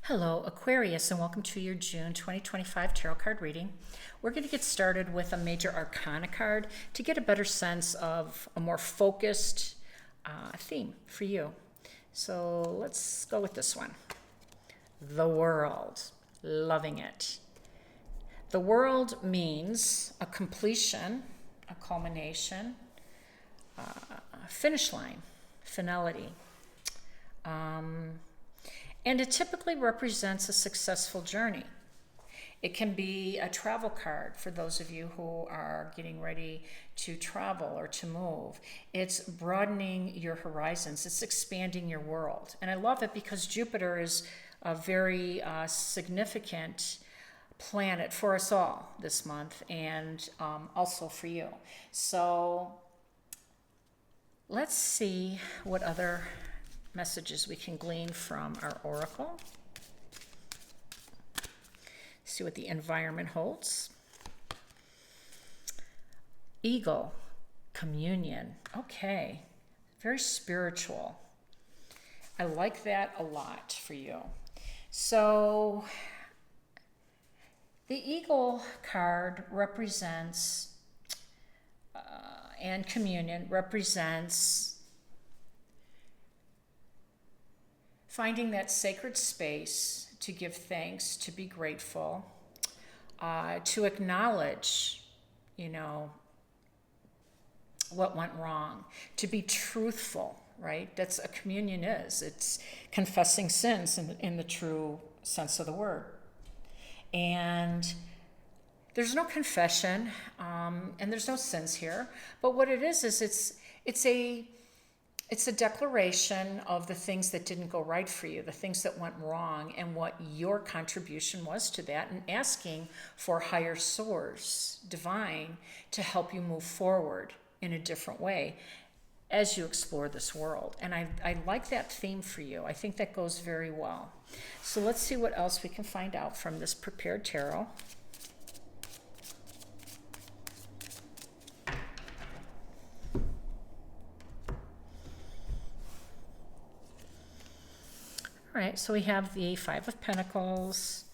Hello, Aquarius, and welcome to your June 2025 tarot card reading. We're going to get started with a major arcana card to get a better sense of a more focused theme for you. So let's go with this one. The World. Loving it. The World means a completion, a culmination, a finish line, finality. And it typically represents a successful journey. It can be a travel card for those of you who are getting ready to travel or to move. It's broadening your horizons. It's expanding your world. And I love it because Jupiter is a very significant planet for us all this month, and also for you. So let's see what other messages we can glean from our oracle. See what the environment holds. Eagle, communion. Okay, very spiritual. I like that a lot for you. So the Eagle card represents, and communion represents finding that sacred space to give thanks, to be grateful, to acknowledge, what went wrong, to be truthful, right? That's a communion is. It's confessing sins in the true sense of the word. And there's no confession, and there's no sins here. But what it is it's a declaration of the things that didn't go right for you, the things that went wrong, and what your contribution was to that, and asking for higher source, divine, to help you move forward in a different way as you explore this world. And I like that theme for you. I think that goes very well. So let's see what else we can find out from this prepared tarot. All right, so we have the Five of Pentacles,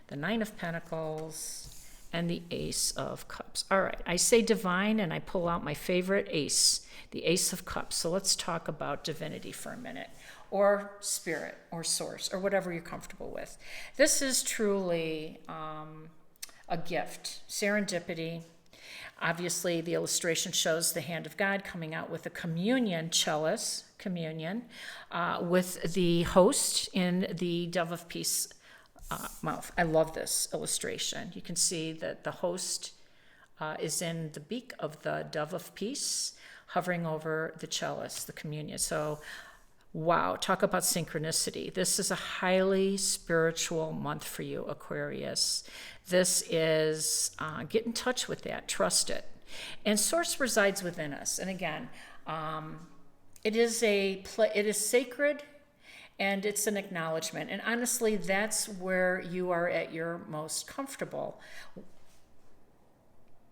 the Nine of Pentacles, and the Ace of Cups. All right, I say divine and I pull out my favorite ace, the Ace of Cups. So let's talk about divinity for a minute, or spirit, or source, or whatever you're comfortable with. This is truly a gift, serendipity. Obviously, the illustration shows the hand of God coming out with a communion chalice, with the host in the Dove of Peace mouth. I love this illustration. You can see that the host is in the beak of the Dove of Peace, hovering over the chalice, the communion. So, wow, talk about synchronicity. This is a highly spiritual month for you, Aquarius. This is, get in touch with that, trust it. And source resides within us. And again, it is sacred, and it's an acknowledgement. And honestly, that's where you are at your most comfortable.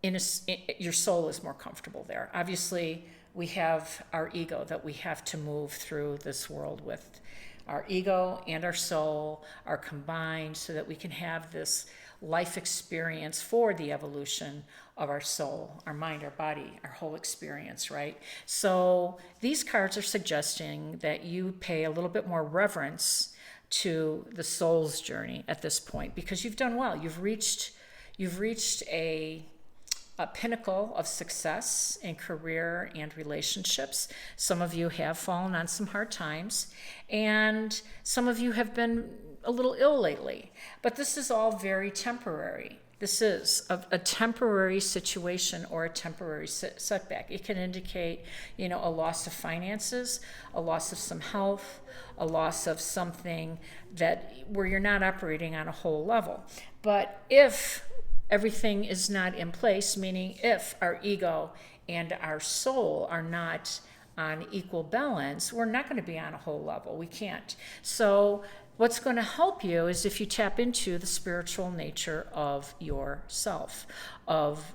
Your soul is more comfortable there. Obviously, we have our ego that we have to move through this world with. Our ego and our soul are combined so that we can have this life experience for the evolution of our soul, our mind, our body, our whole experience, right? So these cards are suggesting that you pay a little bit more reverence to the soul's journey at this point, because you've done well. You've reached a pinnacle of success in career and relationships. Some of you have fallen on some hard times, and some of you have been a little ill lately. But this is all very temporary. This is a temporary situation or a temporary setback. It can indicate, a loss of finances, a loss of some health, a loss of something where you're not operating on a whole level. But if everything is not in place, meaning if our ego and our soul are not on equal balance, we're not going to be on a whole level. We can't. So what's going to help you is if you tap into the spiritual nature of yourself, of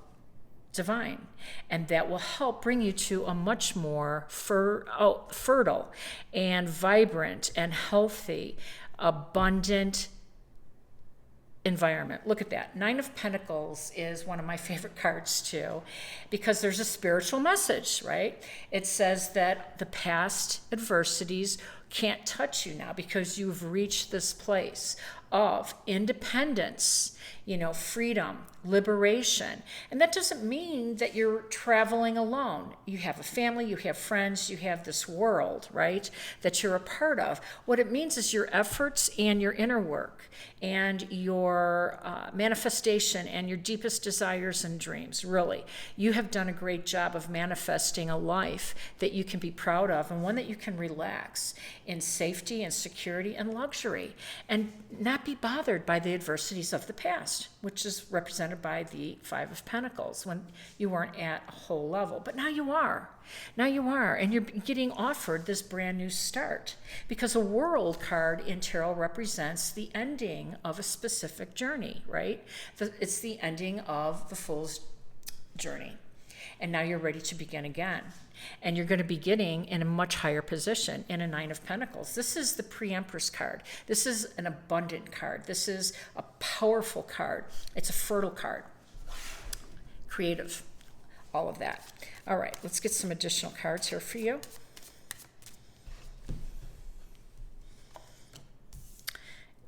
divine, and that will help bring you to a much more fertile and vibrant and healthy, abundant environment. Look at that. Nine of Pentacles is one of my favorite cards too, because there's a spiritual message, right? It says that the past adversities can't touch you now because you've reached this place of independence, you know, freedom, liberation. And that doesn't mean that you're traveling alone. You have a family, you have friends, you have this world, right, that you're a part of. What it means is your efforts and your inner work and your manifestation and your deepest desires and dreams, really. You have done a great job of manifesting a life that you can be proud of and one that you can relax in safety and security and luxury and not be bothered by the adversities of the past, which is represented by the Five of Pentacles when you weren't at a whole level. But now you are. Now you are, and you're getting offered this brand new start because a World card in tarot represents the ending of a specific journey, right? It's the ending of the Fool's journey. And now you're ready to begin again. And you're going to be getting in a much higher position in a Nine of Pentacles. This is the Pre-Empress card. This is an abundant card. This is a powerful card. It's a fertile card. Creative. All of that. All right, let's get some additional cards here for you.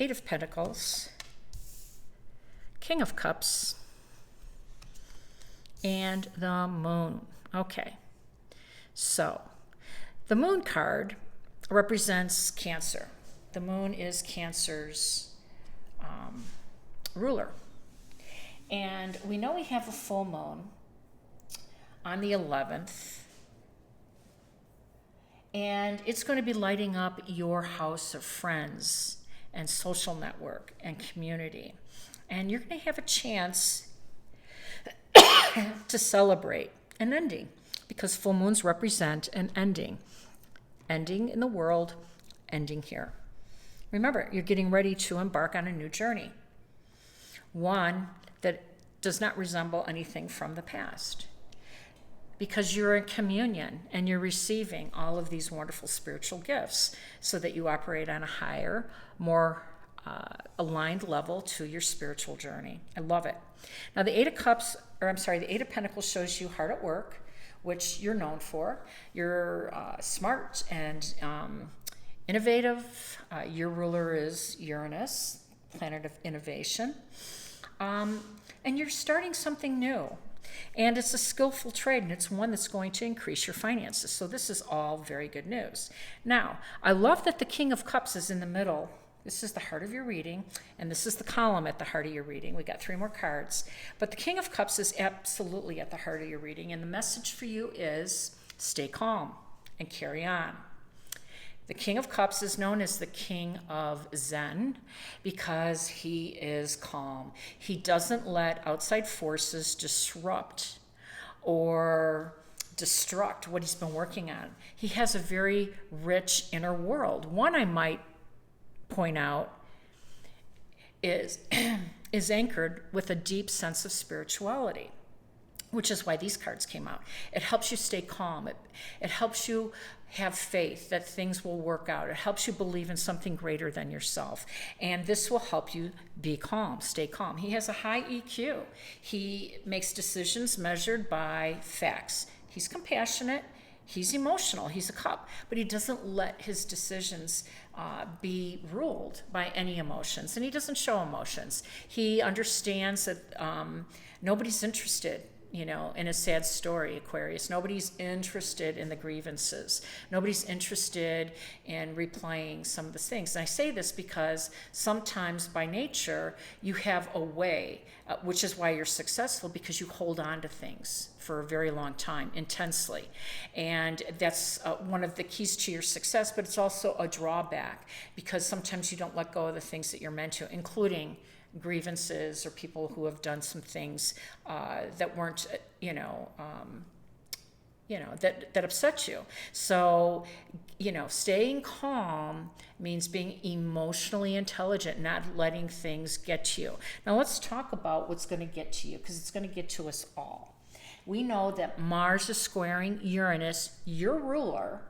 Eight of Pentacles. King of Cups. And the Moon. Okay. So, the Moon card represents Cancer. The Moon is Cancer's ruler. And we know we have a full moon on the 11th. And it's going to be lighting up your house of friends and social network and community. And you're going to have a chance to celebrate an ending, because full moons represent an ending. Ending in the world, ending here. Remember, you're getting ready to embark on a new journey. One that does not resemble anything from the past. Because you're in communion and you're receiving all of these wonderful spiritual gifts so that you operate on a higher, more aligned level to your spiritual journey. I love it. Now the Eight of Pentacles shows you hard at work, which you're known for. You're smart and innovative. Your ruler is Uranus, planet of innovation. And you're starting something new. And it's a skillful trade, and it's one that's going to increase your finances. So this is all very good news. Now, I love that the King of Cups is in the middle. This is the heart of your reading, and this is the column at the heart of your reading. We got 3 more cards. But the King of Cups is absolutely at the heart of your reading, and the message for you is stay calm and carry on. The King of Cups is known as the King of Zen because he is calm. He doesn't let outside forces disrupt or destruct what he's been working on. He has a very rich inner world. One I might point out is anchored with a deep sense of spirituality, which is why these cards came out. It helps you stay calm. It helps you have faith that things will work out. It helps you believe in something greater than yourself. And this will help you be calm, stay calm. He has a high EQ. He makes decisions measured by facts. He's compassionate. He's emotional. He's a cup. But he doesn't let his decisions be ruled by any emotions. And he doesn't show emotions. He understands that nobody's interested in a sad story, Aquarius. Nobody's interested in the grievances. Nobody's interested in replaying some of the things. And I say this because sometimes by nature, you have a way, which is why you're successful, because you hold on to things for a very long time, intensely. And that's one of the keys to your success, but it's also a drawback because sometimes you don't let go of the things that you're meant to, including grievances or people who have done some things that weren't, that upset you. So, staying calm means being emotionally intelligent, not letting things get to you. Now let's talk about what's going to get to you, because it's going to get to us all. We know that Mars is squaring Uranus, your ruler,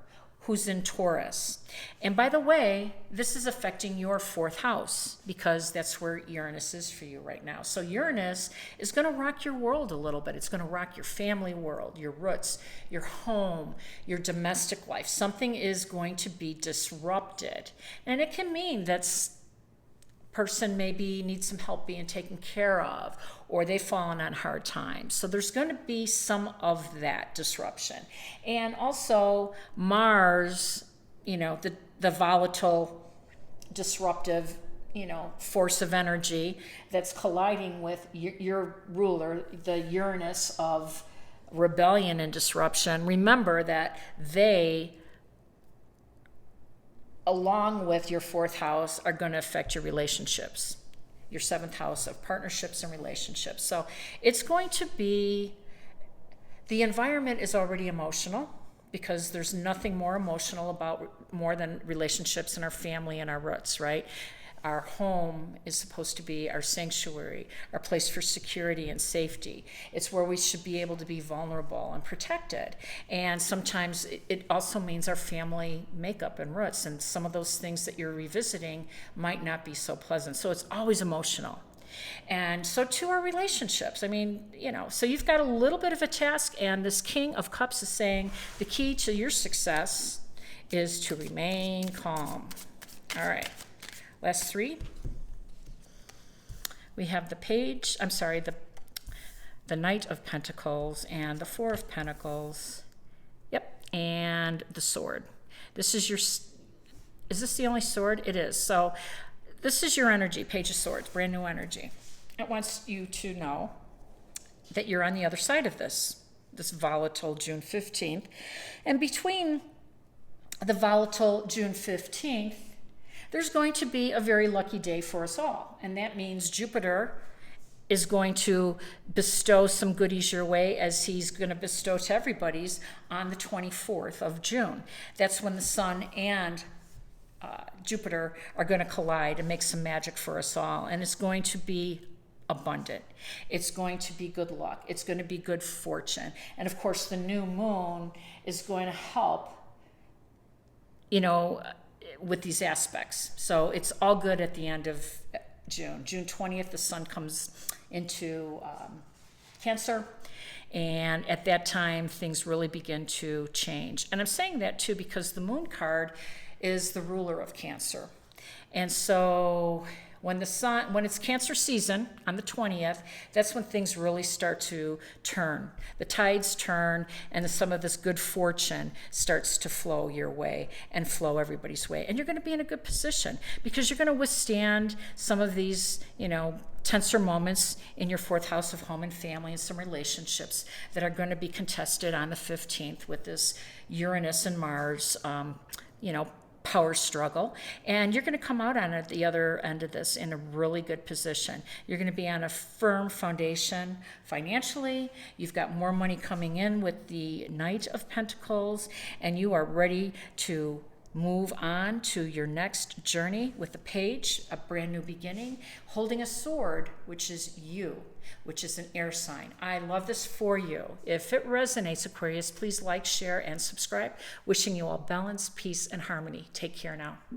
who's in Taurus. And by the way, this is affecting your 4th house because that's where Uranus is for you right now. So Uranus is going to rock your world a little bit. It's going to rock your family world, your roots, your home, your domestic life. Something is going to be disrupted. And it can mean that person maybe needs some help being taken care of, or they've fallen on hard times. So there's going to be some of that disruption. And also Mars, you know, the volatile, disruptive, you know, force of energy that's colliding with your ruler, the Uranus of rebellion and disruption. Remember that they, along with your 4th house, are going to affect your relationships, your 7th house of partnerships and relationships. So it's going to be, the environment is already emotional because there's nothing more emotional more than relationships and our family and our roots, right? Our home is supposed to be our sanctuary, our place for security and safety. It's where we should be able to be vulnerable and protected. And sometimes it also means our family makeup and roots, and some of those things that you're revisiting might not be so pleasant. So it's always emotional. And so too are relationships. I mean, you know, so you've got a little bit of a task, and this King of Cups is saying the key to your success is to remain calm. All right. Last 3. We have the page, I'm sorry, the Knight of Pentacles and the 4 of Pentacles. Yep, and the sword. This is your, is this the only sword? It is. So this is your energy, Page of Swords, brand new energy. It wants you to know that you're on the other side of this volatile June 15th. And between the volatile June 15th, there's going to be a very lucky day for us all. And that means Jupiter is going to bestow some goodies your way, as he's going to bestow to everybody's on the 24th of June. That's when the Sun and Jupiter are going to collide and make some magic for us all. And it's going to be abundant. It's going to be good luck. It's going to be good fortune. And of course, the new moon is going to help, you know, with these aspects. So it's all good at the end of June. June 20th, the Sun comes into Cancer. And at that time, things really begin to change. And I'm saying that too because the moon card is the ruler of Cancer. And so when it's Cancer season on the 20th, that's when things really start to turn. The tides turn, and some of this good fortune starts to flow your way and flow everybody's way. And you're going to be in a good position because you're going to withstand some of these, you know, tenser moments in your 4th house of home and family, and some relationships that are going to be contested on the 15th with this Uranus and Mars, you know, power struggle. And you're going to come out on it, the other end of this, in a really good position. You're going to be on a firm foundation financially. You've got more money coming in with the Knight of Pentacles, and you are ready to move on to your next journey with the Page, a brand new beginning, holding a sword, which is you, which is an air sign. I love this for you. If it resonates, Aquarius, please like, share, and subscribe. Wishing you all balance, peace, and harmony. Take care now.